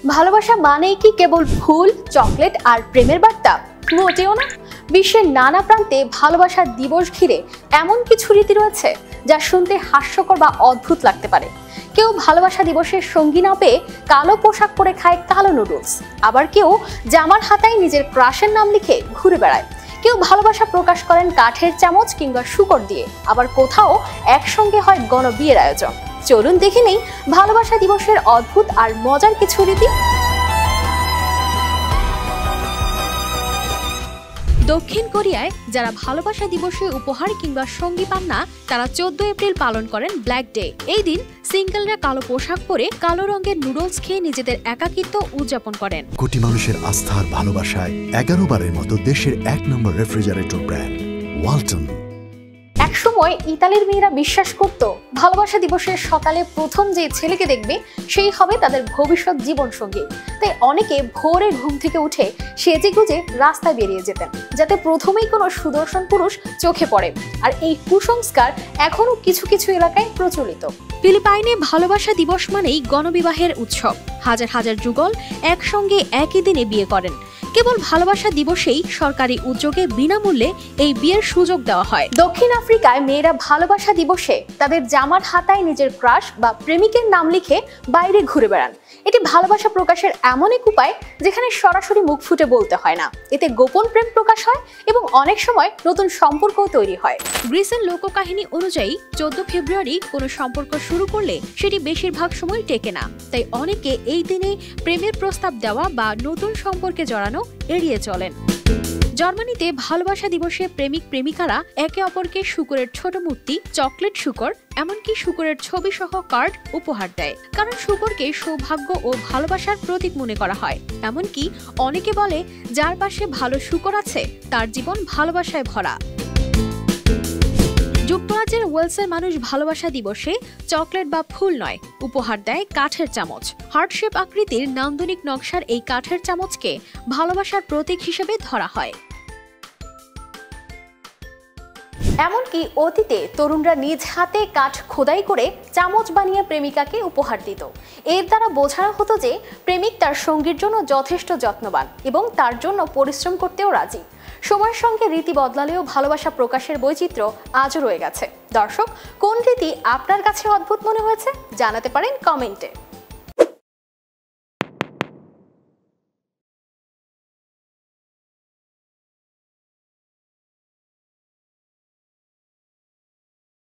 ভালোবাসা মানেই কি কেবল ফুল, চকলেট আর প্রেমের বার্তা? মোটেও না। বিশ্বের নানা প্রান্তে ভালোবাসার দিবস ঘিরে এমন কিছু রীতি রয়েছে যা শুনতে হাস্যকর বা অদ্ভুত লাগতে পারে। কেউ ভালোবাসা দিবসের সঙ্গী না পেয়ে কালো পোশাক পরে খায় কালো নুডলস, আবার কেউ জামার হাতায় নিজের ক্রাশের নাম লিখে ঘুরে বেড়ায়। কেউ ভালোবাসা প্রকাশ করেন কাঠের চামচ কিংবা শূকর দিয়ে, আবার কোথাও একসঙ্গে হয় গণবিয়ের আয়োজন। চলুন দেখে নেই ভালোবাসা দিবসের অদ্ভুত আর মজার কিছু রীতি। দক্ষিণ কোরিয়ায় যারা ভালোবাসা দিবসে উপহার কিংবা সঙ্গী পান না, তারা 14 এপ্রিল পালন করেন ব্ল্যাক ডে। এই দিন সিঙ্গেলরা কালো পোশাক পরে কালো রঙের নুডলস খেয়ে নিজেদের একাকিত্ব উদযাপন করেন। কোটি মানুষের আস্থার ভালোবাসায় 11 বারের মতো দেশের 1 নম্বর রেফ্রিজারেটর ব্র্যান্ড ওয়ালটন। একসময় ইতালির মেয়েরা বিশ্বাস করত ভালোবাসা দিবসের সকালে প্রথম যে ছেলেকে দেখবে সেই হবে তাদের ভবিষ্যৎ জীবন সঙ্গী। তাই অনেকে ভোরে ঘুম থেকে উঠে সেজে গুজে রাস্তায় বেরিয়ে যেতেন, যাতে প্রথমেই কোনো সুদর্শন পুরুষ চোখে পড়ে। আর এই কুসংস্কার এখনো কিছু কিছু এলাকায় প্রচলিত। ফিলিপাইনে ভালোবাসা দিবস মানেই গণবিবাহের উৎসব। হাজার হাজার যুগল একসঙ্গে একই দিনে বিয়ে করেন। কেবল ভালোবাসা দিবসেই সরকারি উদ্যোগে বিনামূল্যে এই বিয়ের সুযোগ দেওয়া হয়। দক্ষিণ আফ্রিকায় মেয়েরা ভালোবাসা দিবসে তাদের জামার হাতায় নিজের ক্রাশ বা প্রেমিকের নাম লিখে বাইরে ঘুরে বেড়ান। এটি ভালোবাসা প্রকাশের এমন এক উপায় যেখানে সরাসরি মুখ ফুটে বলতে হয় না। এতে গোপন প্রেম প্রকাশ হয় এবং অনেক সময় নতুন সম্পর্কও তৈরি হয়। গ্রিসের লোককাহিনী অনুযায়ী 14 ফেব্রুয়ারি কোনো সম্পর্ক শুরু করলে সেটি বেশিরভাগ সময় টেকে না। তাই অনেকে এই দিনে প্রেমের প্রস্তাব দেওয়া বা নতুন সম্পর্কে জড়ানো এড়িয়ে চলেন। জার্মানিতে ভালোবাসা দিবসে প্রেমিক প্রেমিকারা একে অপরকে শূকরের ছোট মূর্তি, চকলেট শূকর, এমনকি শূকরের ছবি সহ কার্ড উপহার দেয়, কারণ শূকরকে সৌভাগ্য ও ভালোবাসার প্রতীক মনে করা হয়। এমনকি অনেকে বলে যার পাশে ভালো শূকর আছে তার জীবন ভালোবাসায় ভরা। যুক্তরাজ্যের ওয়েলসের মানুষ ভালোবাসা দিবসে চকলেট বা ফুল নয়, উপহার দেয় কাঠের চামচ। হার্ট শেপ আকৃতির নান্দনিক নকশার এই কাঠের চামচকে ভালোবাসার প্রতীক হিসেবে ধরা হয়। এমনকি অতীতে তরুণরা নিজ হাতে কাঠ খোদাই করে চামচ বানিয়ে প্রেমিকাকে উপহার দিত। এর দ্বারা বোঝানো হতো যে প্রেমিক তার সঙ্গীর জন্য যথেষ্ট যত্নবান এবং তার জন্য পরিশ্রম করতেও রাজি। সময়ের সঙ্গে রীতি বদলালেও ভালোবাসা প্রকাশের বৈচিত্র্য আজও রয়ে গেছে। দর্শক, কোন রীতি আপনার কাছে অদ্ভুত মনে হয়েছে জানাতে পারেন কমেন্টে।